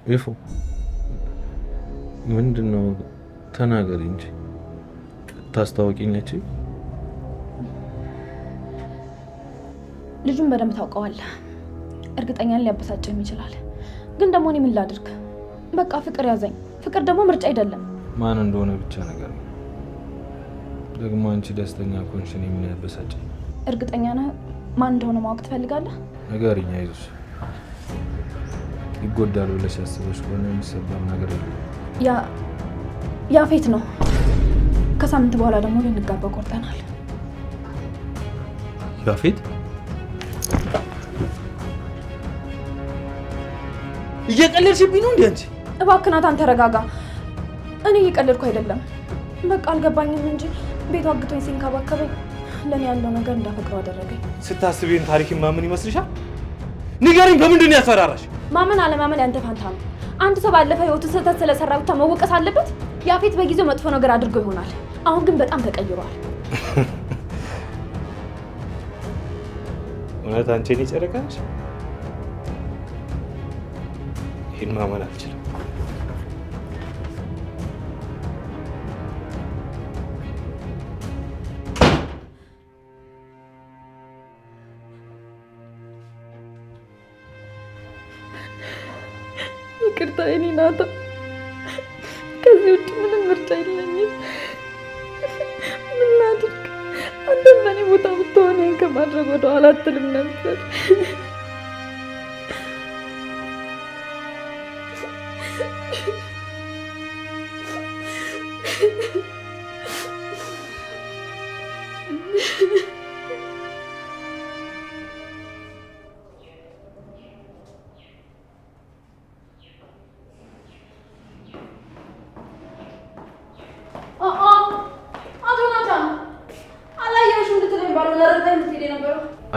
ይፉ ምንድነው? ተናገሪ እንጂ ታስታውቂኛች። ልጁን በደንብ ታውቀዋለህ። እርግጠኛ ነኝ ሊያበሳጭም ይችላል። ግን ደግሞ እኔ ምን ላድርግ? በቃ ፍቅር ያዘኝ። ፍቅር ደግሞ ምርጫ አይደለም። ማን እንደሆነ ብቻ ነገር ነው። ደግሞ አንቺ ደስተኛ ከሆንሽ እኔ ምን ያበሳጭኝ? እርግጠኛ ነህ ማን እንደሆነ ማወቅ ትፈልጋለህ? ንገሪኝ። አይዞሽ። ይጎዳል ብለሽ ያስበሽ ከሆነ የሚሰማም ነገር የለም። ያፌት ነው። ከሳምንት በኋላ ደግሞ ልንጋባ ቆርጠናል። ያፌት? እየቀለድሽብኝ ነው እንዴ አንቺ? እባክህ ናታን ተረጋጋ። እኔ እየቀለድኩ አይደለም። በቃ አልገባኝም እንጂ ቤቱ አግቶኝ ሲንከባከበኝ ለኔ ያለው ነገር እንዳፈቅረው አደረገኝ። ስታስቢን ታሪክ ማምን ይመስልሻል? ንገሪኝ፣ በምንድን ነው ያስፈራራሽ? ማመን አለማመን ያንተ ፋንታ ነው። አንድ ሰው ባለፈ ህይወቱ ስህተት ስለሰራ ብቻ መወቀስ አለበት? ያፌት በጊዜው መጥፎ ነገር አድርጎ ይሆናል። አሁን ግን በጣም ተቀይሯል። እውነት አንቺ እኔ ጨረቃ ነሽ? ይህን ማመን አልችልም። ይቅርታ የኔ ናታ፣ ከዚህ ውጭ ምንም ምርጫ የለኝም። ምን ላድርግ? አንተም በእኔ ቦታ ብትሆን ይህን ከማድረግ ወደ ኋላ አትልም ነበር።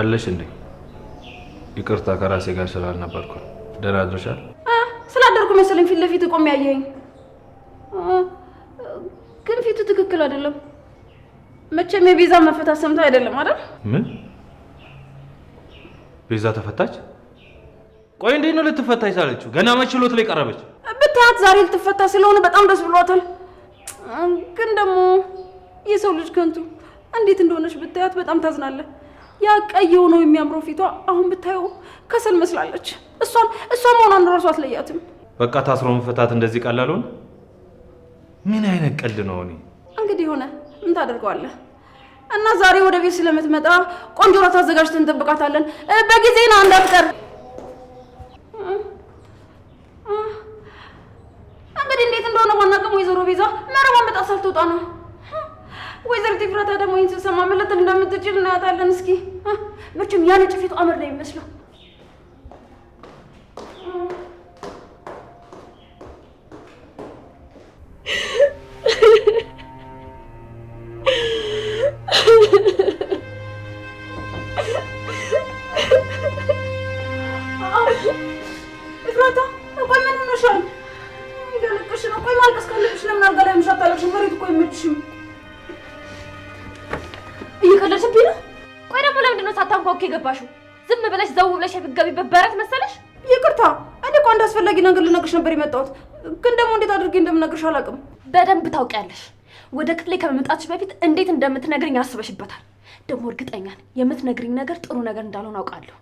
አለሽ እንዴ? ይቅርታ ከራሴ ጋር ስላልነበርኩ። ደህና አድረሻል? ስላደርኩ መሰለኝ ፊት ለፊት ቆሜ ያየኸኝ። ግን ፊቱ ትክክል አይደለም። መቼም የቤዛ መፈታት ሰምተህ አይደለም አይደል? ምን? ቤዛ ተፈታች? ቆይ እንዴት ነው ልትፈታ ይሳለችው? ገና መችሎት ላይ ቀረበች። ብታያት ዛሬ ልትፈታ ስለሆነ በጣም ደስ ብሏታል። ግን ደግሞ የሰው ልጅ ከንቱ እንዴት እንደሆነች ብታያት በጣም ታዝናለህ። ያ ቀይ ሆኖ የሚያምረው ፊቷ አሁን ብታየው ከሰል መስላለች። እሷን መሆኗን እራሱ አትለያትም። በቃ ታስሮ መፈታት እንደዚህ ቀላል ሆነ? ምን አይነት ቀልድ ነው? እኔ እንግዲህ ሆነ ምን ታደርገዋለህ? እና ዛሬ ወደ ቤት ስለምትመጣ ቆንጆ ራት አዘጋጅተን እንጠብቃታለን። በጊዜ ና እንዳትቀር። እንግዲህ እንዴት እንደሆነ ባናውቅም ወይዘሮ ቤዛ መረቧን በጣም ሳልትወጣ ነው። ወይዘሪት ኤፍራታ ደግሞ ይህን ስትሰማ ምን ልትል እንደምትችል እናያታለን። እስኪ መቼም ያ ነጭ ፊቱ አመድ ነው የሚመስለው። ኤፍራታ ቆይ ምን ሆነሻል? እያለቀሽ ነው። ቆይ ማልቀስ ካለብሽ ለምን አልጋ ላይ ምሻታለሽ? መሬት እኮ አይመችሽም። እየቀለድሽብኝ ነው። ቆይ ደግሞ ለምንድን ነው ሳታንኳኩ የገባሽው? ዝም ብለሽ ዘው ብለሽ የምትገቢበት በረት መሰለሽ? ይቅርታ፣ እኔ እኮ አንድ አስፈላጊ ነገር ልነግርሽ ነበር የመጣሁት። ግን ደግሞ እንዴት አድርጌ እንደምነግርሽ አላውቅም። በደንብ ታውቂያለሽ። ወደ ክፍሌ ከመምጣትሽ በፊት እንዴት እንደምትነግሪኝ አስበሽበታል። ደግሞ እርግጠኛ ነኝ የምትነግሪኝ ነገር ጥሩ ነገር እንዳልሆነ አውቃለሁ።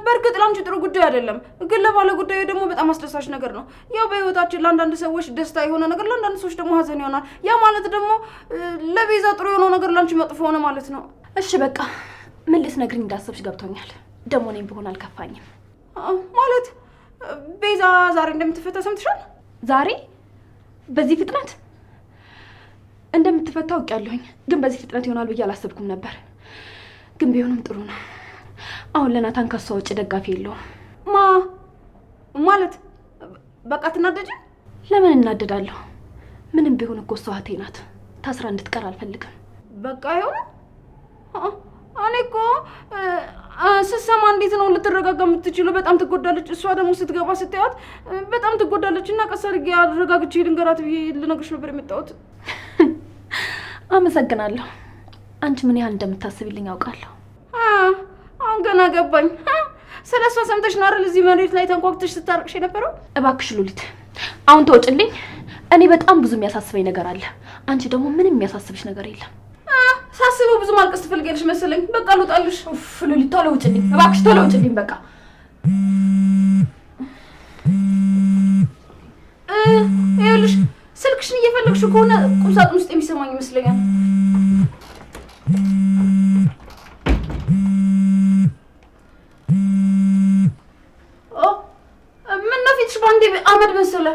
በእርግጥ ላንቺ ጥሩ ጉዳይ አይደለም፣ ግን ለባለ ጉዳዩ ደግሞ በጣም አስደሳች ነገር ነው። ያው በህይወታችን ለአንዳንድ ሰዎች ደስታ የሆነ ነገር ለአንዳንድ ሰዎች ደግሞ ሀዘን ይሆናል። ያ ማለት ደግሞ ለቤዛ ጥሩ የሆነው ነገር ላንቺ መጥፎ ሆነ ማለት ነው። እሺ በቃ ምን ልትነግሪኝ እንዳሰብሽ ገብቶኛል። ደግሞ እኔም ብሆን አልከፋኝም። ማለት ቤዛ ዛሬ እንደምትፈታ ሰምተሻል? ዛሬ በዚህ ፍጥነት እንደምትፈታ አውቄያለሁኝ፣ ግን በዚህ ፍጥነት ይሆናል ብዬ አላሰብኩም ነበር። ግን ቢሆንም ጥሩ ነው። አሁን ለናታን ከሷ ውጭ ደጋፊ የለውም። ማለት በቃ ትናደጂ? ለምን እናደዳለሁ? ምንም ቢሆን እኮ እሷ እህቴ ናት። ታስራ እንድትቀር አልፈልግም። በቃ ይሁን። እኔ እኮ ስትሰማ እንዴት ነው ልትረጋጋ የምትችለው? በጣም ትጎዳለች። እሷ ደግሞ ስትገባ ስታያት በጣም ትጎዳለች። እና ቀስ አድርጌ አረጋግቼ ልንገራት ብዬ ልነግርሽ ነበር የመጣሁት። አመሰግናለሁ። አንቺ ምን ያህል እንደምታስብልኝ አውቃለሁ። አሁን ገና ገባኝ። ስለሷ ሰምተሽ ነው አይደል እዚህ መሬት ላይ ተንቆቅተሽ ስታርቅሽ የነበረው? እባክሽ ሉሊት አሁን ተወጭልኝ። እኔ በጣም ብዙ የሚያሳስበኝ ነገር አለ። አንቺ ደግሞ ምንም የሚያሳስብሽ ነገር የለም። ሳስበው ብዙ ማልቀስ ትፈልጊያለሽ መሰለኝ። በቃ ልውጣልሽ። ሉሊት ቶሎ ውጭልኝ እባክሽ፣ ቶሎ ውጭልኝ በቃ። ይኸውልሽ ስልክሽን እየፈለግሽ ከሆነ ቁም ሳጥን ውስጥ የሚሰማኝ ይመስለኛል። ምን ነው ፊትሽ ባንዴ አመድ መሰለ።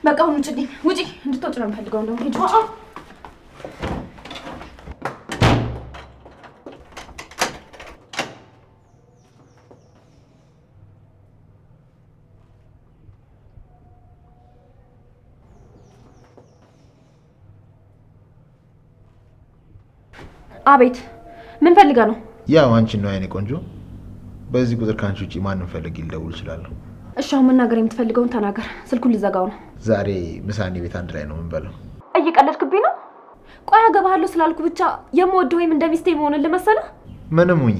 በቃ አሁን ውጭልኝ፣ ውጪ። እንድትወጪ ነው የምፈልገው። እንደውም ሂጂ። አቤት፣ ምን ፈልጋ ነው? ያው አንቺን ነው አይኔ ቆንጆ። በዚህ ቁጥር ካንቺ ውጪ ማንን ፈልግ ልደውል እችላለሁ? እሺ አሁን መናገር የምትፈልገውን ተናገር። ስልኩን ልዘጋው ነው። ዛሬ ምሳኔ ቤት አንድ ላይ ነው የምንበላው። እየቀለድክብኝ ነው? ቆይ አገባሃለሁ ስላልኩ ብቻ የምወደው ወይም እንደ ሚስቴ መሆንን ልመሰለህ? ምንም ሁኚ፣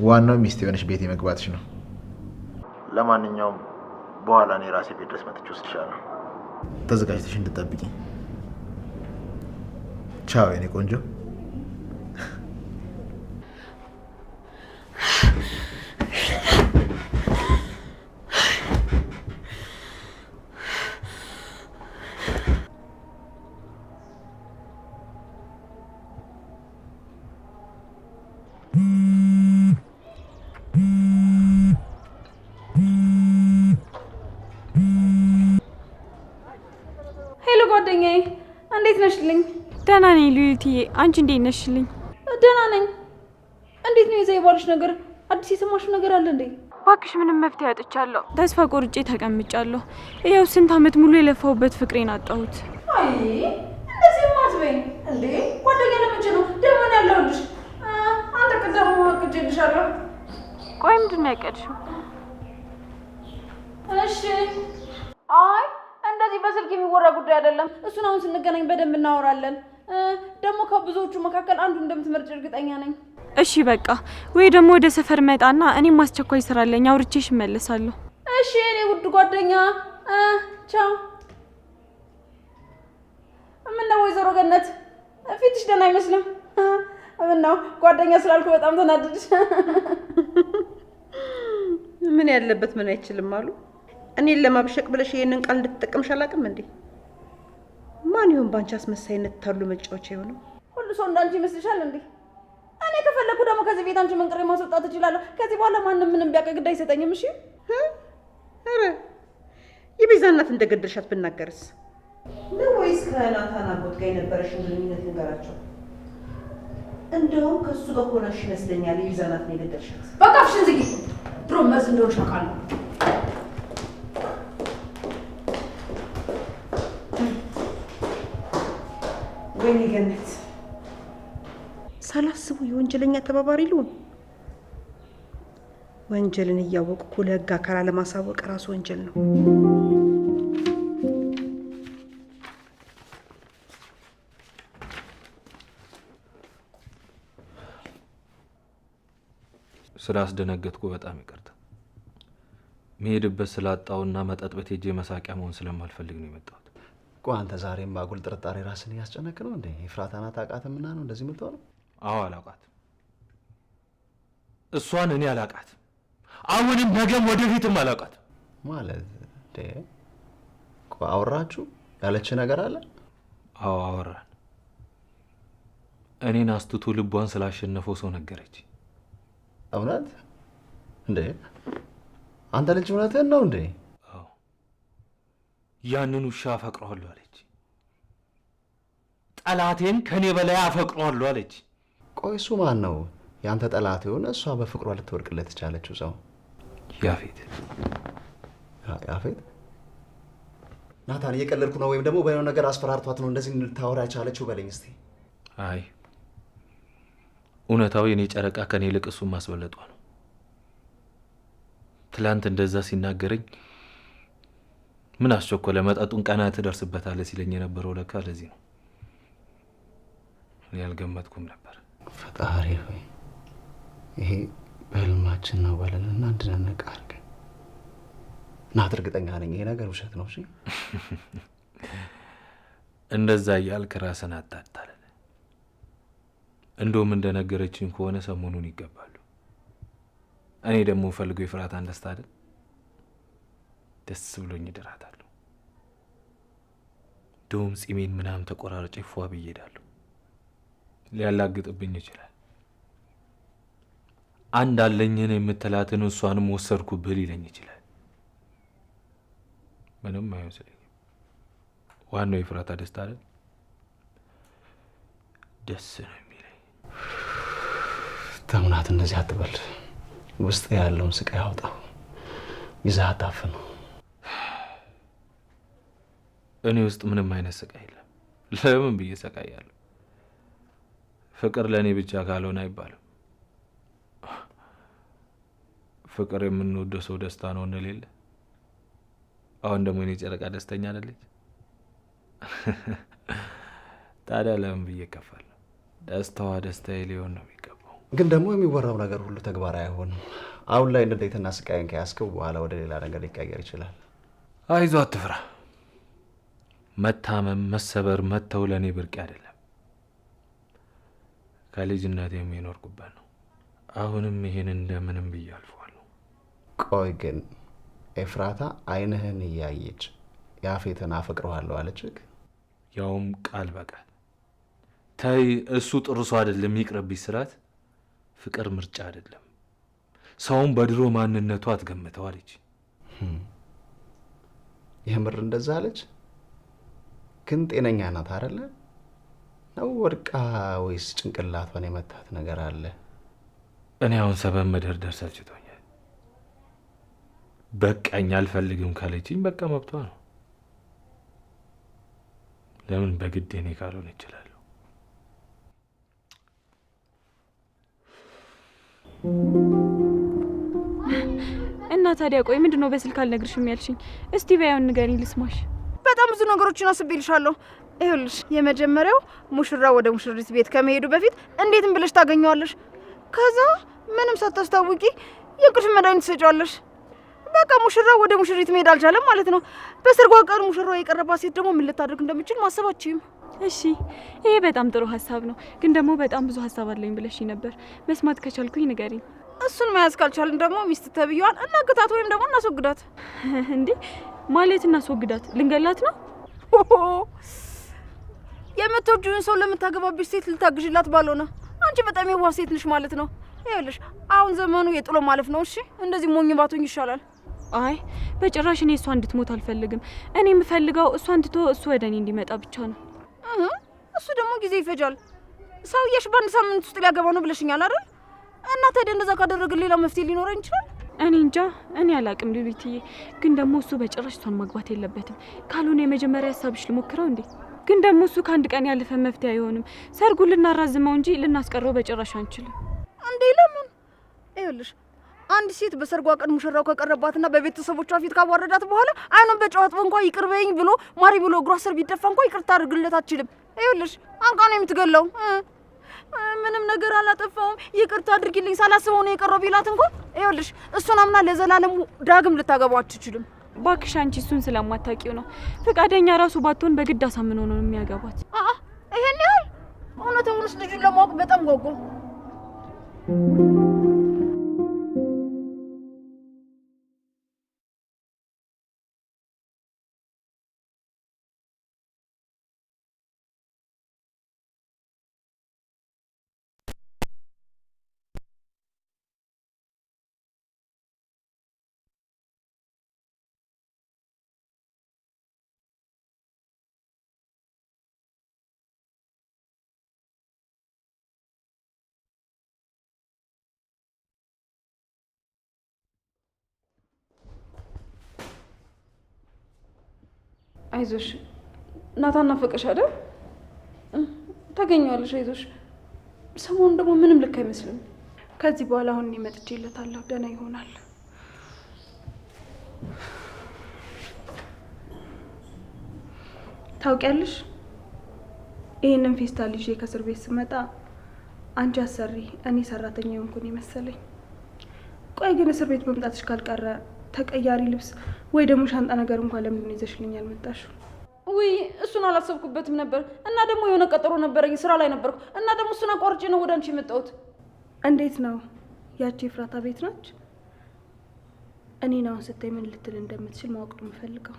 ዋናው ሚስቴ የሆነሽ ቤት መግባትሽ ነው። ለማንኛውም በኋላ እኔ ራሴ ቤት ድረስ መጥቼ ወስድሻለሁ። ተዘጋጅተሽ እንድትጠብቂ። ቻው የኔ ቆንጆ። ሄሎ ጓደኛዬ፣ እንዴት ነሽልኝ? ደህና ነኝ ሉሊትዬ፣ አንቺ እንዴት ነሽልኝ? ደህና ነኝ። እንዴት ነው የዘይባልሽ ነገር? አዲስ የሰማሽው ነገር አለ እንዴ? እባክሽ ምንም መፍትሄ አጥቻለሁ። ተስፋ ቆርጬ ተቀምጫለሁ። ይኸው ስንት ዓመት ሙሉ የለፋሁበት ፍቅሬን አጣሁት። አይ እንደዚህ ማትበኝ እንዴ ጓደኛ ለመቼ ነው ደግሞ ያለሁልሽ? አንተ ቀደም ወቅጄልሻለሁ። ቆይ ምንድን ነው ያቀድሽው? እሺ አይ እንደዚህ በስልክ የሚወራ ጉዳይ አይደለም። እሱን አሁን ስንገናኝ በደንብ እናወራለን። ደግሞ ከብዙዎቹ መካከል አንዱ እንደምትመርጭ እርግጠኛ ነኝ። እሺ በቃ ወይ ደግሞ ወደ ሰፈር መጣና እኔም ማስቸኳይ ስራ አለኝ፣ አውርቼሽ እመለሳለሁ። እሺ እኔ ውድ ጓደኛ ቻው። ምነው ወይዘሮ ገነት ፊትሽ ደህና አይመስልም? ምነው ጓደኛ ስላልኩ በጣም ተናደድሽ? ምን ያለበት ምን አይችልም አሉ። እኔን ለማብሸቅ ብለሽ ይሄንን ቃል እንድትጠቀምሽ አላውቅም እንዴ? ማን ይሁን ባንቺ አስመሳይነት ታሉ መጫወቻ የሆነው? ሁሉ ሰው እንዳንቺ ይመስልሻል እንዴ? እኔ ከፈለኩ ደግሞ ከዚህ ቤት አንቺ መንቀሬ ማስወጣት እችላለሁ። ከዚህ በኋላ ማንንም ምንም ቢያውቅ ግድ አይሰጠኝም። እሺ ኧረ የቤዛ እናት እንደገደልሻት ብናገርስ ነው ወይስ ከናታን አጎት ጋር የነበረሽን ግንኙነት ንገራቸው። እንደውም ከሱ ጋር ሆነሽ ይመስለኛል የቤዛ እናት ነው የገደልሻት። በቃ አፍሽን ዝጊ። ድሮ መርዝ እንደሆንሽ አውቃለሁ። ወይኔ ገነት፣ ሳላስቡ የወንጀለኛ ተባባሪ ልሁን። ወንጀልን እያወቁ እኮ ለህግ አካል አለማሳወቅ ራሱ ወንጀል ነው። ስላስደነገጥኩ በጣም ይቅርታ። መሄድበት ስላጣውና መጠጥ ቤት ሄጄ መሳቂያ መሆን ስለማልፈልግ ነው የመጣሁት። ቆይ አንተ ዛሬም ባጉል ጥርጣሬ ራስን እያስጨነቅ ነው እንዴ? ኤፍራታን አታውቃትምና ነው እንደዚህ የምትሆነው? አዎ አላውቃት። እሷን እኔ አላውቃት። አሁንም ነገም ወደፊትም አላውቃት። ማለት እንዴ? ቆይ አወራችሁ? ያለች ነገር አለ? አዎ አወራን። እኔን አስትቶ ልቧን ስላሸነፈው ሰው ነገረች። እውነት እንዴ? አንተ ልጅ እውነትህን ነው እንዴ? አዎ ያንን ውሻ አፈቅረዋለሁ አለች። ጠላቴን ከኔ በላይ አፈቅረዋለሁ አለች። ቆይ እሱ ማን ነው? ያንተ ጠላት የሆነ እሷ በፍቅሯ ልትወድቅለት የቻለችው ሰው? ያፌት። ያፌት? ናታን እየቀለድኩ ነው ወይም ደግሞ በሆነ ነገር አስፈራርቷት ነው እንደዚህ ልታወራ የቻለችው በለኝ እስቲ። አይ እውነታው የኔ ጨረቃ ከኔ ይልቅ እሱን ማስበለጧ ነው። ትላንት እንደዛ ሲናገረኝ ምን አስቸኮለ መጠጡን ቀና ትደርስበታለህ ሲለኝ የነበረው ለካ ለዚህ ነው። እኔ አልገመትኩም ነበር። ፈጣሪ ሆይ ይሄ በህልማችን ነው በለንና እንድንነቃ አድርገን ናት። እርግጠኛ ነኝ ይሄ ነገር ውሸት ነው። እሺ እንደዛ እያልክ ራስን አታታለህ። እንደውም እንደነገረችኝ ከሆነ ሰሞኑን ይገባሉ። እኔ ደግሞ ፈልገው የፍራታን ደስታ አይደል? ደስ ብሎኝ እድራታለሁ። እንደውም ጺሜን ምናምን ተቆራርጬ ፏ ብዬ እሄዳለሁ። ሊያላግጥብኝ ይችላል። አንድ አለኝን የምትላትን እሷንም ወሰድኩብህ ሊለኝ ይችላል። ምንም አይመስለኝም። ዋናው የፍራታ ደስታ አይደል? ደስ ነው የሚለኝ። ተምናት እንደዚህ አትበል። ውስጥ ያለውን ስቃይ አውጣው። ይዘህ አታፍነው። እኔ ውስጥ ምንም አይነት ስቃይ የለም። ለምን ብዬ ሰቃያለሁ? ፍቅር ለእኔ ብቻ ካልሆነ አይባልም። ፍቅር የምንወደው ሰው ደስታ ነው እንሌለ። አሁን ደግሞ እኔ ጨረቃ ደስተኛ አይደለች። ታዲያ ለምን ብዬ እከፋለሁ? ደስታዋ ደስታዬ ሊሆን ነው የሚገባው። ግን ደግሞ የሚወራው ነገር ሁሉ ተግባራዊ አይሆንም። አሁን ላይ ንዴትና ስቃይን ከያዝከው በኋላ ወደ ሌላ ነገር ሊቀየር ይችላል። አይዞ፣ አትፍራ። መታመም፣ መሰበር፣ መተው ለእኔ ብርቅ አይደለም። ከልጅነት የሚኖርኩበት ነው። አሁንም ይሄን እንደምንም ብዬ አልፈዋለሁ። ቆይ ግን ኤፍራታ አይንህን እያየች ያፌትን አፈቅረዋለሁ አለችህ? ያውም ቃል በቃል። ተይ እሱ ጥሩ ሰው አይደለም ይቅርብኝ ስራት። ፍቅር ምርጫ አይደለም፣ ሰውን በድሮ ማንነቱ አትገምተው አለች። የምር እንደዛ አለች? ግን ጤነኛ ናት አይደለ? ነው ወድቃ ወይስ ጭንቅላቷን የመታት ነገር አለ? እኔ አሁን ሰበብ መደርደር ሰልችቶኛል። በቃኝ አልፈልግም ካለችኝ በቃ መብቷ ነው። ለምን በግድ እኔ ካልሆነ ይችላለሁ? እና ታዲያ ቆይ ምንድነው በስልክ አልነግርሽም ያልሽኝ? እስቲ በያውን ንገሪኝ ልስማሽ። በጣም ብዙ ነገሮችን አስቤልሻለሁ። ይኸውልሽ፣ የመጀመሪያው ሙሽራ ወደ ሙሽሪት ቤት ከመሄዱ በፊት እንዴትም ብለሽ ታገኘዋለሽ። ከዛ ምንም ሳታስታውቂ የእንቅልፍ መድኃኒት ትሰጫዋለሽ። በቃ ሙሽራ ወደ ሙሽሪት መሄድ አልቻለም ማለት ነው። በሰርጓ ቀን ሙሽራዋ የቀረባት ሴት ደግሞ ምን ልታደርግ እንደምችል ማሰባችሁም። እሺ ይሄ በጣም ጥሩ ሀሳብ ነው፣ ግን ደግሞ በጣም ብዙ ሀሳብ አለኝ ብለሽ ነበር። መስማት ከቻልኩኝ ንገሪኝ። እሱን መያዝ ካልቻልን ደግሞ ሚስት ተብዬዋን እናግታት ወይም ደግሞ እናስወግዳት። እንዴ ማለት እናስወግዳት? ልንገላት ነው? የምትወጂውን ሰው ለምታገባብሽ ሴት ልታግዥላት ባልሆነ አንቺ በጣም የዋህ ሴት ነሽ ማለት ነው። ይኸውልሽ አሁን ዘመኑ የጥሎ ማለፍ ነው። እሺ እንደዚህ ሞኝ ባቱኝ ይሻላል። አይ በጭራሽ እኔ እሷ እንድትሞት አልፈልግም። እኔ የምፈልገው እሷን ትቶ እሱ ወደ እኔ እንዲመጣ ብቻ ነው። እሱ ደግሞ ጊዜ ይፈጃል። ሰውዬሽ በአንድ ሳምንት ውስጥ ሊያገባ ነው ብለሽኛል አይደል? እና ታዲያ እንደዛ ካደረግን ሌላ መፍትሄ ሊኖረን ይችላል። እኔ እንጃ፣ እኔ አላቅም ሉሊትዬ። ግን ደግሞ እሱ በጭራሽ እሷን ማግባት የለበትም። ካልሆነ የመጀመሪያ ሀሳብሽ ልሞክረው እንዴ? ግን ደግሞ እሱ ከአንድ ቀን ያለፈ መፍትሄ አይሆንም። ሰርጉን ልናራዝመው እንጂ ልናስቀረው በጭራሽ አንችልም። እንዴ ለምን? ይኸውልሽ አንድ ሴት በሰርጓ ቀን ሙሽራው ከቀረባትና በቤተሰቦቿ ፊት ካዋረዳት በኋላ አይኗን በጨዋታ እንኳን ይቅር በይኝ ብሎ ማሪ ብሎ እግሯ ስር ቢደፋ እንኳን ይቅርታ አድርግለት አትችልም። ይኸውልሽ አንቃ ነው የምትገለው። ምንም ነገር አላጠፋውም ይቅርታ አድርጊልኝ ሳላስበው ነው የቀረው ቢላት እንኳን ይኸውልሽ እሱን አምና ለዘላለሙ ዳግም ልታገባው አትችልም። ባክሽ አንቺ እሱን ስለማታውቂው ነው። ፈቃደኛ ራሱ ባትሆን በግድ አሳምኖ ነው የሚያገባት። ይሄን ያህል እውነታውንስ ልጁን ለማወቅ በጣም ጓጓ። አይዞሽ ናታን ናፈቀሽ አይደል? ታገኘዋለሽ። አይዞሽ። ሰሞኑን ደግሞ ምንም ልክ አይመስልም። ከዚህ በኋላ አሁን እኔ መጥቼለታለሁ፣ ደህና ይሆናል። ታውቂያለሽ፣ ይህንን ፌስታል ይዤ ከእስር ቤት ስመጣ አንቺ አሰሪ እኔ ሰራተኛ የሆንኩኝ መሰለኝ። ቆይ ግን እስር ቤት መምጣትሽ ካልቀረ ተቀያሪ ልብስ ወይ ደግሞ ሻንጣ ነገር እንኳን ለምን ይዘሽልኝ አልመጣሽው? ውይ እሱን አላሰብኩበትም ነበር እና ደግሞ የሆነ ቀጠሮ ነበረኝ ስራ ላይ ነበርኩ እና ደግሞ እሱን አቋርጬ ነው ወደ አንቺ የመጣሁት። እንዴት ነው ያቺ ፍራታ ቤት ናች? እኔን አሁን ስታይ ምን ልትል እንደምትችል ማወቅ ነው የምፈልገው።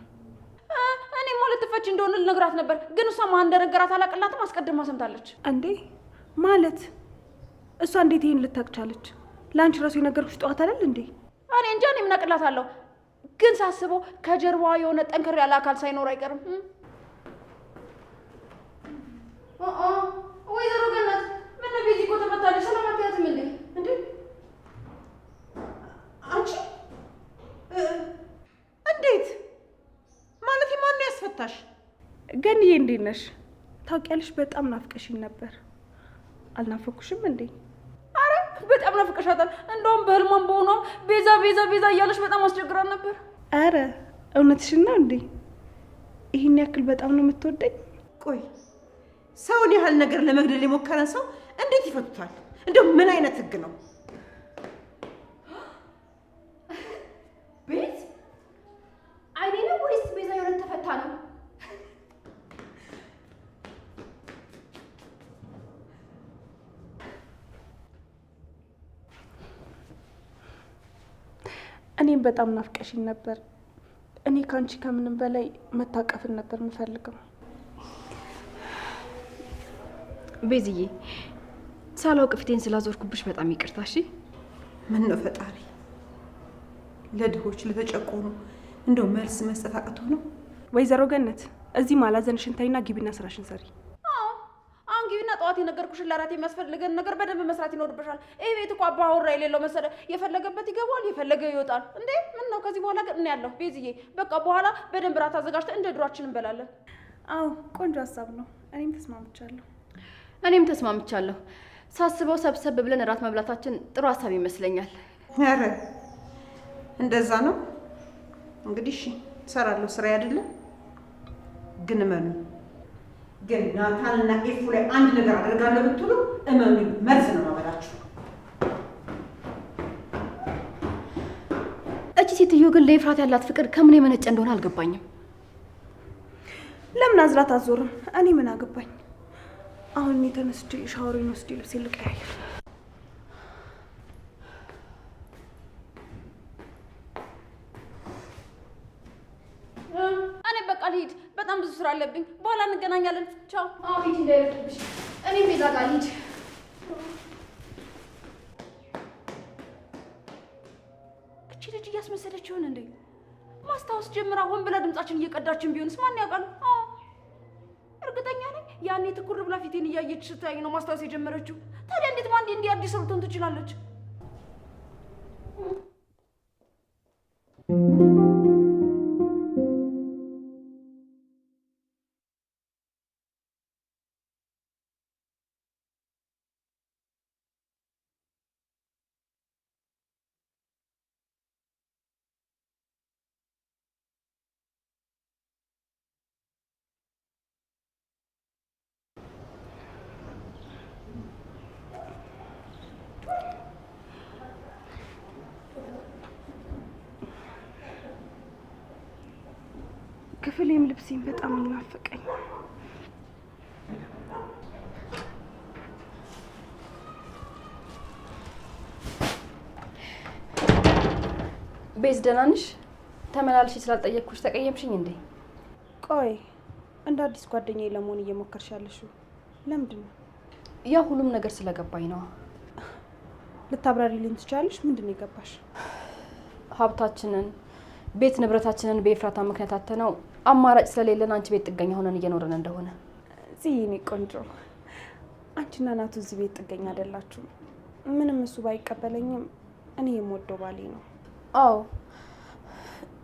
እኔ ማለት ትፈች እንደሆነ ልነግራት ነበር ግን እሷ ማን እንደነገራት አላቅላትም። አስቀድማ ሰምታለች። እንዴ ማለት እሷ እንዴት ይሄን ልታቅቻለች? ለአንቺ ራሱ የነገርኩሽ ጠዋት አይደል እንዴ? እኔ እንጃ እኔ ምን አቅላታለሁ ግን ሳስበው ከጀርባዋ የሆነ ጠንከር ያለ አካል ሳይኖር አይቀርም። ወይዘሮ ገነት ምን ነው ቤዚ እኮ ተፈታለች። ሰላም አትያትም እንዴ? እንዴ አንቺ እንዴት ማለት ማን ነው ያስፈታሽ? ገንዬ እንዴት ነሽ? ታውቂያለሽ በጣም ናፍቀሽኝ ነበር። አልናፈኩሽም እንዴ? አረ በጣም ናፍቀሻታል። እንደውም በህልሟም በሆኗም ቤዛ ቤዛ ቤዛ እያለች በጣም አስቸግራል ነበር። አረ እውነትሽን ነው እንዴ? ይህን ያክል በጣም ነው የምትወደኝ? ቆይ ሰውን ያህል ነገር ለመግደል የሞከረን ሰው እንዴት ይፈቱታል? እንደው ምን አይነት ህግ ነው? ቤት አይኔ ነው ወይስ ቤዛ የሆነ ተፈታ ነው? እኔም በጣም ናፍቀሽኝ ነበር። እኔ ካንቺ ከምንም በላይ መታቀፍን ነበር የምፈልገው። ቤዝዬ ሳላውቅ ፊቴን ስላዞርኩብሽ በጣም ይቅርታ። እሺ ምን ነው ፈጣሪ ለድሆች ለተጨቆኑ እንደው መልስ መስጠት አቅቶ ነው? ወይዘሮ ገነት እዚህ ማላዘንሽን ታይና ግቢና ስራሽን ሰሪ። አሁን ግቢና ጠዋት የነገርኩሽን ለራት የሚያስፈልገን ነገር በደንብ መስራት ይኖርብሻል። ይሄ ቤት እኮ አባወራ የሌለው መሰለ። የፈለገበት ይገባል፣ የፈለገ ይወጣል። እንዴ ምን ነው ከዚህ በኋላ ግን እኔ ያለሁ ቤዝዬ። በቃ በኋላ በደንብ ራት አዘጋጅተን እንደ ድሯችን እንበላለን። አዎ ቆንጆ ሀሳብ ነው። እኔም ተስማምቻለሁ። እኔም ተስማምቻለሁ። ሳስበው ሰብሰብ ብለን እራት መብላታችን ጥሩ ሀሳብ ይመስለኛል። ኧረ እንደዛ ነው እንግዲህ። እሺ እሰራለሁ፣ ስራ አይደለም ግን እመኑ። ግን ናታንና ኤፉ ላይ አንድ ነገር አደርጋለሁ ብትሉ እመኑ፣ መልስ ነው ማበላችሁ። እቺ ሴትዮ ግን ለኤፍራት ያላት ፍቅር ከምን የመነጨ እንደሆነ አልገባኝም። ለምን አዝላት አዞርም? እኔ ምን አገባኝ? አሁን እኔ ተነስቼ ሻወሬን ወስጄ ልብሴ ልቀያየር። እኔ በቃ ልሂድ፣ በጣም ብዙ ስራ አለብኝ። በኋላ እንገናኛለን። ቻው። አዎ ሂጂ እንዳይረድብሽ። እኔ ቤዛ ጋር ልሂድ። እቺ ልጅ እያስመሰለች ይሆን እንዴ? ማስታወስ ጀምራ ሆን ብላ ድምጻችን እየቀዳችን ቢሆንስ ማን ያውቃል? አዎ እርግጠኛ ነኝ ያኔ ትኩር ብላ ፊቴን እያየች ስታይ ነው ማስታወስ የጀመረችው። ታዲያ እንዴት ማን እንዲህ አዲስ ሰው ልትሆን ትችላለች? ክፍሌም ልብሴም በጣም ይናፈቀኝ። ቤዝ ደህና ነሽ? ተመላልሽ ስላልጠየቅኩሽ ተቀየምሽኝ እንዴ? ቆይ እንደ አዲስ ጓደኛዬ ለመሆን እየሞከርሽ ያለሽው ለምንድን ነው? ያ ሁሉም ነገር ስለገባኝ ነው። ልታብራሪልኝ ትችያለሽ? ምንድን ነው የገባሽ? ሀብታችንን ቤት ንብረታችንን በኤፍራታ ምክንያት አተነው አማራጭ ስለሌለን አንቺ ቤት ጥገኛ ሆነን እየኖርን እንደሆነ። እዚህ እኔ ቆንጆ አንቺና ናቱ እዚህ ቤት ጥገኛ አይደላችሁ። ምንም እሱ ባይቀበለኝም እኔ የምወደው ባሌ ነው። አዎ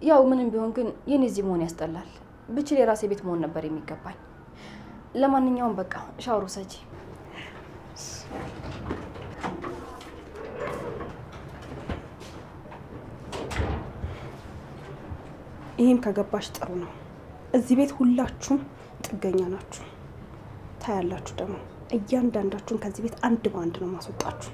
ያው ምንም ቢሆን ግን የኔ እዚህ መሆን ያስጠላል። ብችል የራሴ ቤት መሆን ነበር የሚገባኝ። ለማንኛውም በቃ ሻወር ውሰጂ። ይሄም ከገባሽ ጥሩ ነው። እዚህ ቤት ሁላችሁም ጥገኛ ናችሁ። ታያላችሁ ደግሞ እያንዳንዳችሁን ከዚህ ቤት አንድ በአንድ ነው ማስወጣችሁ።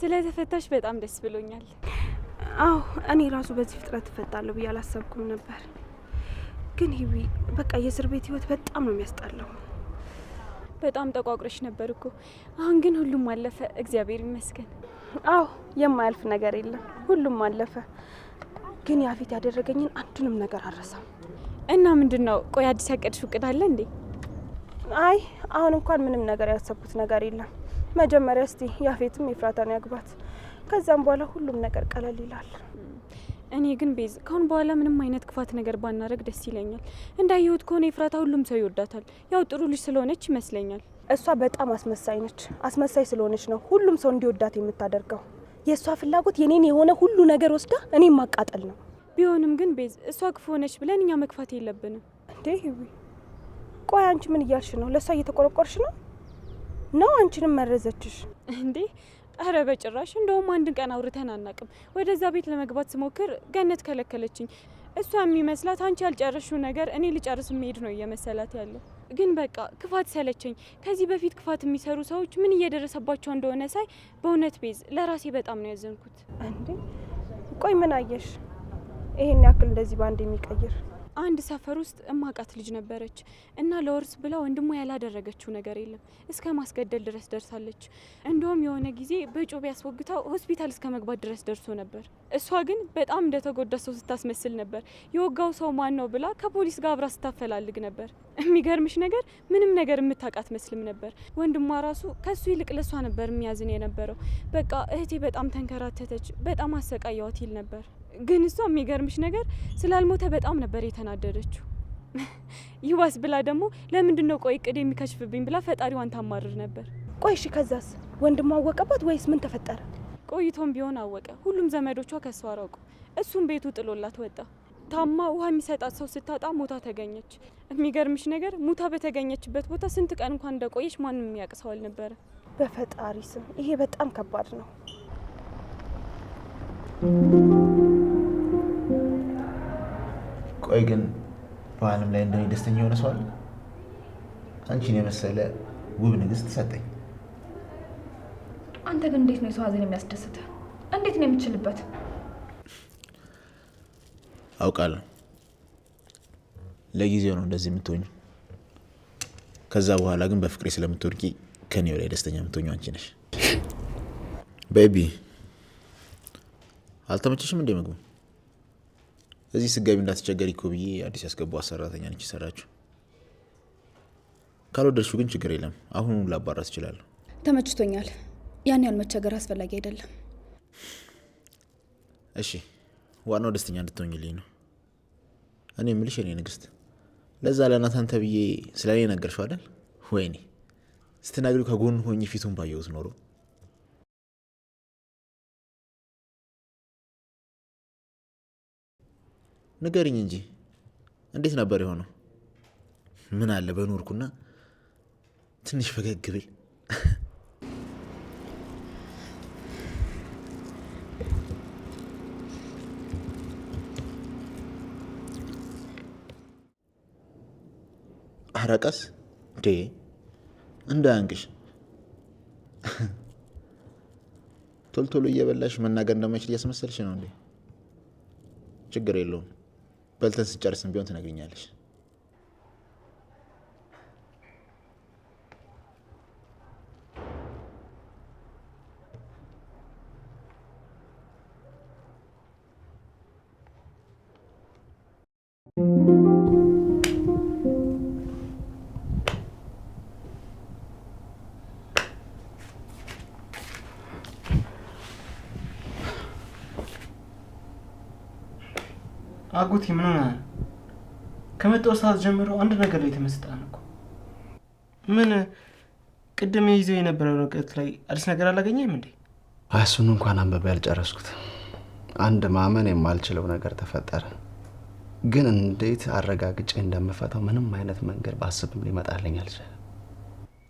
ስለተፈታሽ በጣም ደስ ብሎኛል። አዎ እኔ ራሱ በዚህ ፍጥረት እፈታለሁ ብዬ አላሰብኩም ነበር። ግን ሂዊ በቃ የእስር ቤት ህይወት በጣም ነው የሚያስጠላው። በጣም ጠቋቁረሽ ነበር እኮ። አሁን ግን ሁሉም አለፈ፣ እግዚአብሔር ይመስገን። አዎ የማያልፍ ነገር የለም፣ ሁሉም አለፈ። ግን ያፌት ያደረገኝን አንዱንም ነገር አልረሳም። እና ምንድን ነው? ቆይ አዲስ ያቀድሽው እቅድ አለ እንዴ? አይ አሁን እንኳን ምንም ነገር ያሰብኩት ነገር የለም። መጀመሪያ እስቲ ያፌትም ኤፍራታን ያግባት፣ ከዛም በኋላ ሁሉም ነገር ቀለል ይላል። እኔ ግን ቤዝ ካሁን በኋላ ምንም አይነት ክፋት ነገር ባናረግ ደስ ይለኛል። እንዳየሁት ከሆነ ኤፍራታ ሁሉም ሰው ይወዳታል። ያው ጥሩ ልጅ ስለሆነች ይመስለኛል። እሷ በጣም አስመሳይ ነች። አስመሳይ ስለሆነች ነው ሁሉም ሰው እንዲወዳት የምታደርገው። የእሷ ፍላጎት የኔን የሆነ ሁሉ ነገር ወስዳ እኔም ማቃጠል ነው። ቢሆንም ግን ቤዝ እሷ ክፉ ሆነች ብለን እኛ መግፋት የለብንም እንዴ። ሂዊ ቆይ አንቺ ምን እያልሽ ነው? ለእሷ እየተቆረቆርሽ ነው አንቺንም መረዘችሽ እንዴ? አረ በጭራሽ። እንደውም አንድ ቀን አውርተን አናቅም። ወደዛ ቤት ለመግባት ስሞክር ገነት ከለከለችኝ። እሷ የሚመስላት አንቺ ያልጨረሽው ነገር እኔ ልጨርስ መሄድ ነው እየመሰላት ያለው። ግን በቃ ክፋት ሰለቸኝ። ከዚህ በፊት ክፋት የሚሰሩ ሰዎች ምን እየደረሰባቸው እንደሆነ ሳይ በእውነት ቤዝ ለራሴ በጣም ነው ያዘንኩት። እንዴ ቆይ ምን አየሽ ይሄን ያክል እንደዚህ ባንድ የሚቀይር? አንድ ሰፈር ውስጥ እማቃት ልጅ ነበረች እና ለወርስ ብላ ወንድሟ ያላደረገችው ነገር የለም እስከ ማስገደል ድረስ ደርሳለች። እንደውም የሆነ ጊዜ በጮቤ ያስወግታው ሆስፒታል እስከ መግባት ድረስ ደርሶ ነበር። እሷ ግን በጣም እንደተጎዳ ሰው ስታስመስል ነበር። የወጋው ሰው ማን ነው ብላ ከፖሊስ ጋር አብራ ስታፈላልግ ነበር። የሚገርምሽ ነገር ምንም ነገር የምታውቃት መስልም ነበር። ወንድሟ ራሱ ከሱ ይልቅ ለሷ ነበር የሚያዝን የነበረው። በቃ እህቴ በጣም ተንከራተተች፣ በጣም አሰቃያዋት ይል ነበር። ግን እሷ የሚገርምሽ ነገር ስላልሞተ በጣም ነበር የተናደደችው። ይዋስ ብላ ደግሞ ለምንድን ነው ቆይ እቅድ የሚከሽፍብኝ ብላ ፈጣሪዋን ታማርር ነበር። ቆይ እሺ ከዛስ ወንድሟ አወቀባት ወይስ ምን ተፈጠረ? ቆይቶም ቢሆን አወቀ። ሁሉም ዘመዶቿ ከሷ አራቁ። እሱም ቤቱ ጥሎላት ወጣ። ታማ ውሃ የሚሰጣት ሰው ስታጣ ሞታ ተገኘች። የሚገርምሽ ነገር ሙታ በተገኘችበት ቦታ ስንት ቀን እንኳን እንደቆየች ማንም የሚያውቅ ሰው አልነበረ። በፈጣሪ ስም ይሄ በጣም ከባድ ነው። ቆይ ግን በዓለም ላይ እንደኔ ደስተኛ የሆነ ሰው አለ? አንቺን የመሰለ ውብ ንግስት ሰጠኝ። አንተ ግን እንዴት ነው የሰው ሀዘን የሚያስደስተ? እንዴት ነው የምችልበት? አውቃለሁ ለጊዜው ነው እንደዚህ የምትሆኝ። ከዛ በኋላ ግን በፍቅሬ ስለምትወድቂ ከኔው ላይ ደስተኛ የምትሆኚው አንቺ ነሽ። ቤቢ አልተመቸሽም እንዴ ምግቡ? እዚህ ስገቢ እንዳትቸገሪ እኮ ብዬ አዲስ ያስገባው ሰራተኛ ነች ሰራችሁ። ካልወደድሽው ግን ችግር የለም፣ አሁን ላባራት እችላለሁ። ተመችቶኛል። ያን ያህል መቸገር አስፈላጊ አይደለም። እሺ ዋናው ደስተኛ እንድትሆኝልኝ ነው። እኔ የምልሽ የኔ ንግስት፣ ለዛ ለናታን ተብዬ ስለ እኔ ነገርሽው አይደል? ወይኔ ስትናገሪው ከጎን ሆኜ ፊቱን ባየሁት ኖሮ። ንገሪኝ እንጂ እንዴት ነበር የሆነው? ምን አለ በኖርኩና ትንሽ ፈገግ ብል። አረቀስ እንዴ እንዳያንቅሽ። ቶልቶሎ እየበላሽ መናገር እንደማይችል እያስመሰልሽ ነው እንዴ? ችግር የለውም፣ በልተን ስንጨርስም ቢሆን ትነግሪኛለሽ። አጎቴ ምን ሆነ? ከመጣው ሰዓት ጀምሮ አንድ ነገር ላይ ተመስጣን እኮ። ምን ቅድም ይዘው የነበረው ወረቀት ላይ አዲስ ነገር አላገኘም እንዴ? እሱን እንኳን አንብቤ ያልጨረስኩት አንድ ማመን የማልችለው ነገር ተፈጠረ። ግን እንዴት አረጋግጬ እንደምፈታው ምንም አይነት መንገድ ባስብም ሊመጣልኝ አልቻለም።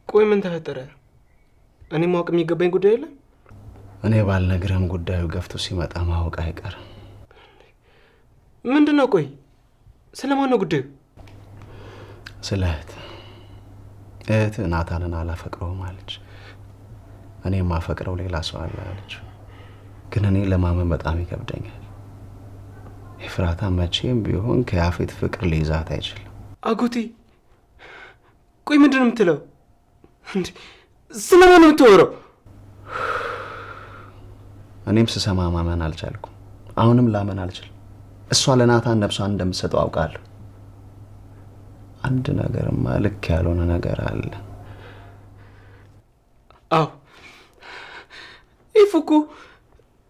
ቆይ ምን ተፈጠረ? እኔ ማወቅ የሚገባኝ ጉዳይ የለም? እኔ ባልነግርህም ጉዳዩ ገፍቶ ሲመጣ ማወቅ አይቀርም። ምንድን ነው? ቆይ ስለማን ነው ጉዳዩ? ስለ እህትህ ናታንን አላፈቅረውም አለች። እኔ የማፈቅረው ሌላ ሰው አለ አለች። ግን እኔ ለማመን በጣም ይከብደኛል። ኤፍራታ መቼም ቢሆን ከያፌት ፍቅር ሊይዛት አይችልም። አጎቴ ቆይ ምንድን ነው የምትለው? ስለማን ነው የምትወረው? እኔም ስሰማ ማመን አልቻልኩም። አሁንም ላመን አልችልም። እሷ ለናታን ነፍሷን እንደምትሰጠው አውቃለሁ። አንድ ነገርማ ልክ ያልሆነ ነገር አለ። አዎ ይፉ እኮ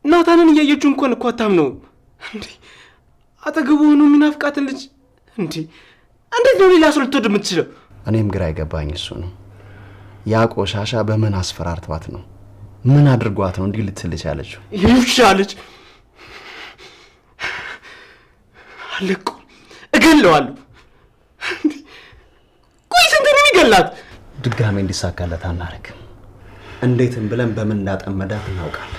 ናታንን እያየችው እንኳን እኮ አታምነውም። አጠገቡ ሆኖ የሚናፍቃትን ልጅ እንዴት ነው ሌላ ሰው ልትወድ የምትችለው? እኔም ግራ አይገባኝ እሱ ነው። ያ ቆሻሻ በምን አስፈራርቷት ነው? ምን አድርጓት ነው እንዲህ ልትል ያለችው? ይሻለች አለቁ እገለዋለሁ። ቆይ ስንት ነው የሚገላት? ድጋሜ እንዲሳካለት አናረግም። እንዴትም ብለን በምን እንዳጠመዳት እናውቃለን።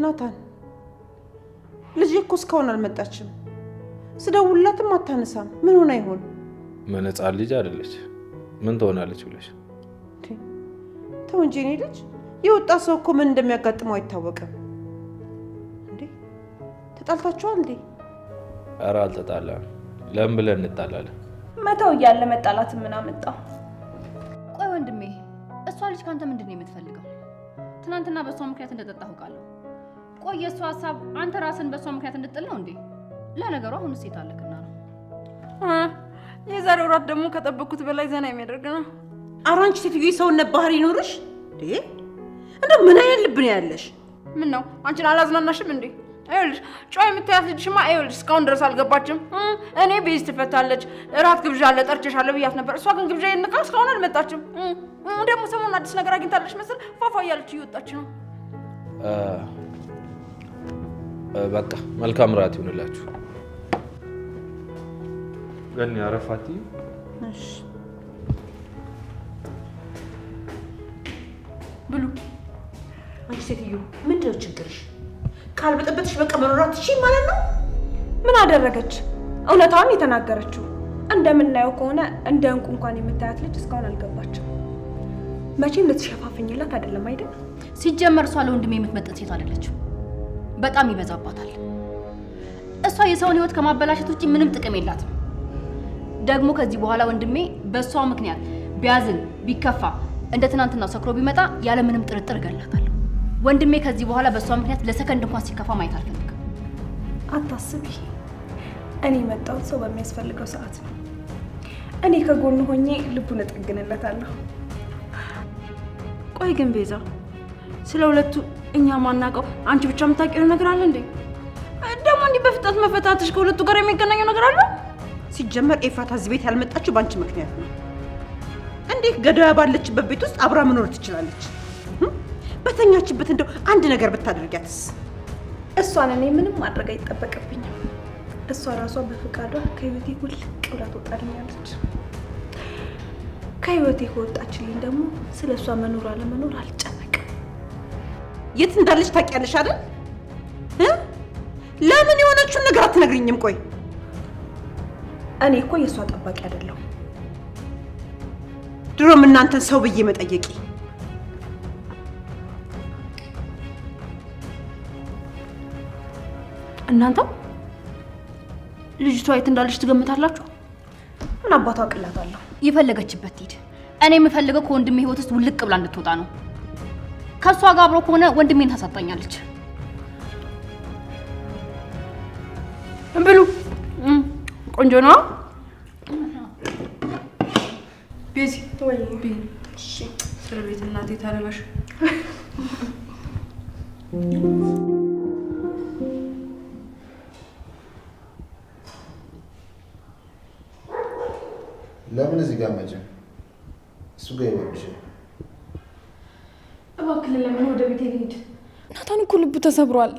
ናታን ልጅ እኮ እስካሁን አልመጣችም። ስደውልላትም አታነሳም። ምን ሆና ይሆን? መነጻር ልጅ አይደለች። ምን ትሆናለች ብለሽ? ተው እንጂ እኔ ልጅ የወጣ ሰው እኮ ምን እንደሚያጋጥመው አይታወቅም። እንዴ ተጣልታችኋል እንዴ? ኧረ አልተጣላንም። ለምን ብለን እንጣላለን? መተው እያለ መጣላት ምን አመጣው? ቆይ ወንድሜ፣ እሷ ልጅ ካንተ ምንድን ነው የምትፈልገው? ትናንትና በእሷ ምክንያት እንደጠጣ አውቃለሁ። ቆይ የእሷ ሀሳብ አንተ ራስን በእሷ ምክንያት እንድጥል ነው እንዴ? ለነገሩ አሁን ሴት አለክና ነው። የዛሬው ራት ደግሞ ከጠበቅኩት በላይ ዘና የሚያደርግ ነው። ኧረ አንቺ ሴትዮ የሰውነት ባህሪ ይኖርሽ እንዴ? እንደው ምን አይነት ልብ ነው ያለሽ? ምን ነው አንቺን አላዝናናሽም እንዴ? አይልሽ ጮይ የምታያት ልጅሽማ አይልሽ እስካሁን ድረስ አልገባችም። እኔ ቤዝ ትፈታለች እራት ግብዣ አለ ጠርቼሻለሁ ብያት ነበር። እሷ ግን ግብዣ ይንቃ እስካሁን አልመጣችም። ደግሞ ሰሞኑን አዲስ ነገር አግኝታለች መስል ፏፏ እያለች እየወጣች ነው። በቃ መልካም ራት ይሁንላችሁ። ገኒ አረፋቲ። እሺ ብሉ። አንቺ ሴትዮ ምንድነው ችግርሽ? ካልበጠበጥሽ በቃ መኖር አትችይም ማለት ነው? ምን አደረገች? እውነታውን የተናገረችው። እንደምናየው ከሆነ እንደ እንቁ እንኳን የምታያት ልጅ እስካሁን አልገባችም። መቼም ልትሸፋፍኝላት አይደለም አይደል? ሲጀመር እሷ ለወንድሜ የምትመጥን ሴት አይደለችም። በጣም ይበዛባታል። እሷ የሰውን ህይወት ከማበላሸት ውጪ ምንም ጥቅም የላትም። ደግሞ ከዚህ በኋላ ወንድሜ በእሷ ምክንያት ቢያዝን ቢከፋ እንደ ትናንትናው ሰክሮ ቢመጣ ያለ ምንም ጥርጥር እገላታለሁ። ወንድሜ ከዚህ በኋላ በእሷ ምክንያት ለሰከንድ እንኳን ሲከፋ ማየት አልፈልግም። አታስቢ። እኔ የመጣሁት ሰው በሚያስፈልገው ሰዓት ነው። እኔ ከጎኑ ሆኜ ልቡን እጠግንለታለሁ። ቆይ ግን ቤዛ፣ ስለ ሁለቱ እኛ ማናውቀው አንቺ ብቻ የምታውቂው ነገር አለ እንዴ? ደግሞ እንዲህ በፍጥነት መፈታትሽ ከሁለቱ ጋር የሚገናኘው ነገር አለ? ሲጀመር ኤፍራታ እዚህ ቤት ያልመጣችው በአንቺ ምክንያት ነው። እንዴት ገዳዋ ባለችበት ቤት ውስጥ አብራ መኖር ትችላለች? በተኛችበት እንደው አንድ ነገር ብታደርጊያትስ? እሷን እኔ ምንም ማድረግ አይጠበቅብኝም። እሷ ራሷ በፈቃዷ ከህይወቴ ውልቅ ብላ ትወጣልኛለች። ከህይወቴ ከወጣችልኝ ደግሞ ስለ እሷ መኖር አለመኖር አልጨነቅም። የት እንዳለች ታውቂያለሽ አይደል? ለምን የሆነችውን ነገር አትነግሪኝም? ቆይ እኔ እኮ የእሷ ጠባቂ አይደለሁም። ድሮም እናንተን ሰው ብዬ መጠየቂ። እናንተ ልጅቷ የት እንዳለች ትገምታላችሁ? ምን አባቷ አቅላታለሁ? የፈለገችበት ትሂድ። እኔ የምፈልገው ከወንድሜ ህይወት ውስጥ ውልቅ ብላ እንድትወጣ ነው። ከሷ ጋር አብሮ ከሆነ ወንድሜን ታሳጣኛለች። ብሉ። ቆንጆ ነው። ቤዚ ወይ እሺ፣ ስለ ቤት እናቴ ታረበሽ። ለምን እዚህ ጋር መቼ እሱ ጋር ይወርሽ? እባክህ ለምን ወደ ቤት ልሂድ? ናታን እኮ ልቡ ተሰብሯል።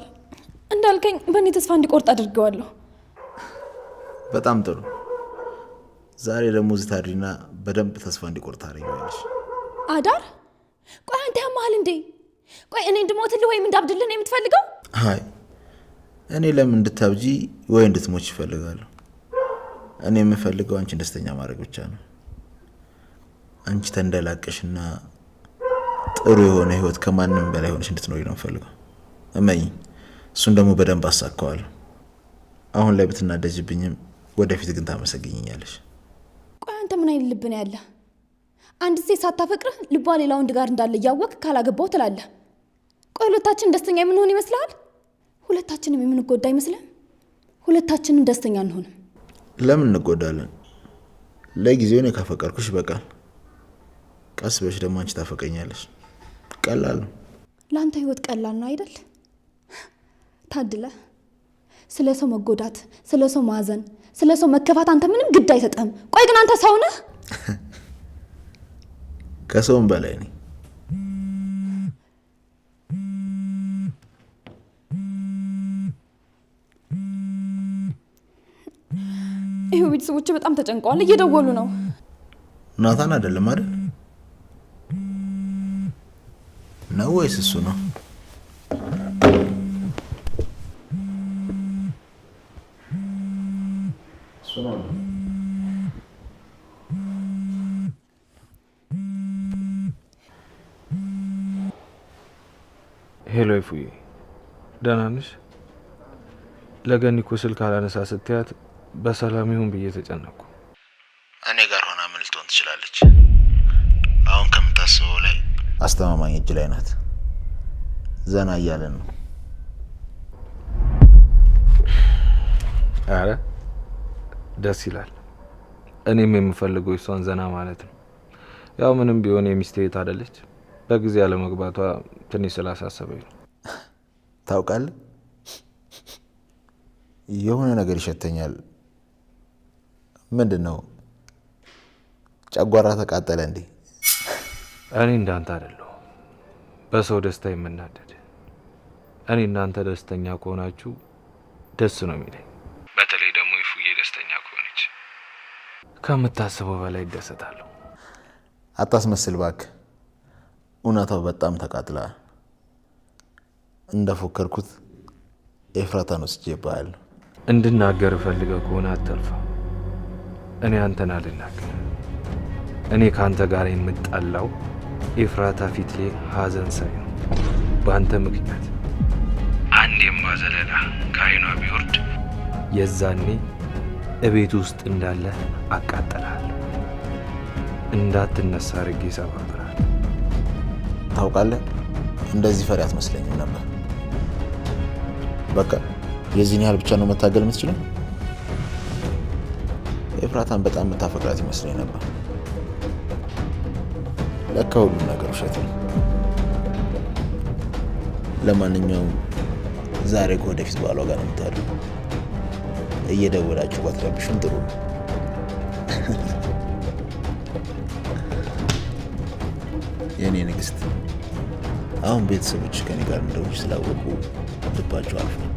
እንዳልከኝ በእኔ ተስፋ እንዲቆርጥ አድርገዋለሁ። በጣም ጥሩ። ዛሬ ደግሞ እዚህ ታድሪና በደንብ ተስፋ እንዲቆርጥ ታደርጊዋለሽ። አዳር ቆይ አንተ ያማሃል እንዴ? ቆይ እኔ እንድሞትልህ ወይም እንዳብድልህ ነው የምትፈልገው? አይ እኔ ለምን እንድታብጂ ወይ እንድትሞች ይፈልጋለሁ። እኔ የምፈልገው አንቺን ደስተኛ ማድረግ ብቻ ነው። አንቺ ተንደላቀሽና ጥሩ የሆነ ህይወት ከማንም በላይ ሆነሽ እንድትኖሪ ነው የምፈልገው። እመኝ፣ እሱን ደግሞ በደንብ አሳካዋለሁ። አሁን ላይ ብትናደጅብኝም ወደፊት ግን ታመሰግኝኛለሽ። ቆይ አንተ ምን አይነት ልብ ነው ያለ? አንድ ሴት ሳታፈቅርህ ልቧ ሌላ ወንድ ጋር እንዳለ እያወቅህ ካላገባው ትላለህ። ቆይ ሁለታችን ደስተኛ የምንሆን ይመስልሃል? ሁለታችንም የምንጎዳ አይመስልም? ሁለታችንም ደስተኛ አንሆንም። ለምን እንጎዳለን? ለጊዜው እኔ ካፈቀርኩሽ በቃል፣ ቀስ በሽ ደግሞ አንቺ ታፈቀኛለሽ። ቀላል ነው። ለአንተ ህይወት ቀላል ነው አይደል? ታድለ ስለ ሰው መጎዳት፣ ስለ ሰው ማዘን፣ ስለ ሰው መከፋት አንተ ምንም ግድ አይሰጥህም። ቆይ ግን አንተ ሰው ነህ? ከሰውም በላይ ነኝ። ይሄው ቤተሰቦቼ በጣም ተጨንቀዋል፣ እየደወሉ ነው። ናታን አይደለም አይደል? ነው ወይስ እሱ ነው? ሄሎ ይፉዬ፣ ደህና ነሽ? ለገኒ እኮ ስልክ አላነሳ ስትያት በሰላም ይሁን ብዬ ተጨነኩ። እኔ ጋር ሆና ምን ልትሆን ትችላለች? አሁን ከምታስበው ላይ አስተማማኝ እጅ ላይ ናት። ዘና እያለን ነው። አረ ደስ ይላል። እኔም የምፈልገው እሷን ዘና ማለት ነው። ያው ምንም ቢሆን የሚስቴ እህት አይደለች። በጊዜ ያለመግባቷ ትንሽ ስላሳሰበኝ ነው። ታውቃለህ፣ የሆነ ነገር ይሸተኛል። ምንድን ነው? ጨጓራ ተቃጠለ እንዴ? እኔ እንዳንተ አይደለሁ በሰው ደስታ የምናደድ። እኔ እናንተ ደስተኛ ከሆናችሁ ደስ ነው የሚለኝ። በተለይ ደግሞ ይፉዬ ደስተኛ ከሆነች ከምታስበው በላይ ይደሰታለሁ። አታስመስል እባክህ። እውነታው በጣም ተቃጥሏል። እንደፎከርኩት ኤፍራታን ወስጄብሃለሁ። እንድናገር ፈልገህ ከሆነ አትልፋ። እኔ አንተን አልናገር። እኔ ከአንተ ጋር የምጣላው ኤፍራታ ፊት ላይ ሀዘን ሳይ ነው። በአንተ ምክንያት አንድ የማዘለላ ከአይኗ ቢወርድ የዛኔ እቤት ውስጥ እንዳለ አቃጠልሃለሁ። እንዳትነሳ አድርጌ እሰባብርሃለሁ። ታውቃለህ፣ እንደዚህ ፈሪ አትመስለኝም ነበር። በቃ የዚህን ያህል ብቻ ነው መታገል የምትችለው? ኤፍራታን በጣም የምታፈቅራት ይመስለኝ ነበር። ለካ ሁሉም ነገር ውሸት ነው። ለማንኛውም ዛሬ ከወደፊት ባሏ ጋር ነው የምታድረው። እየደወላችሁ ባትረብሹም ጥሩ ነው። የእኔ ንግስት፣ አሁን ቤተሰቦች ከኔ ጋር እንደሆነች ስላወቁ ልባቸው አልፏል።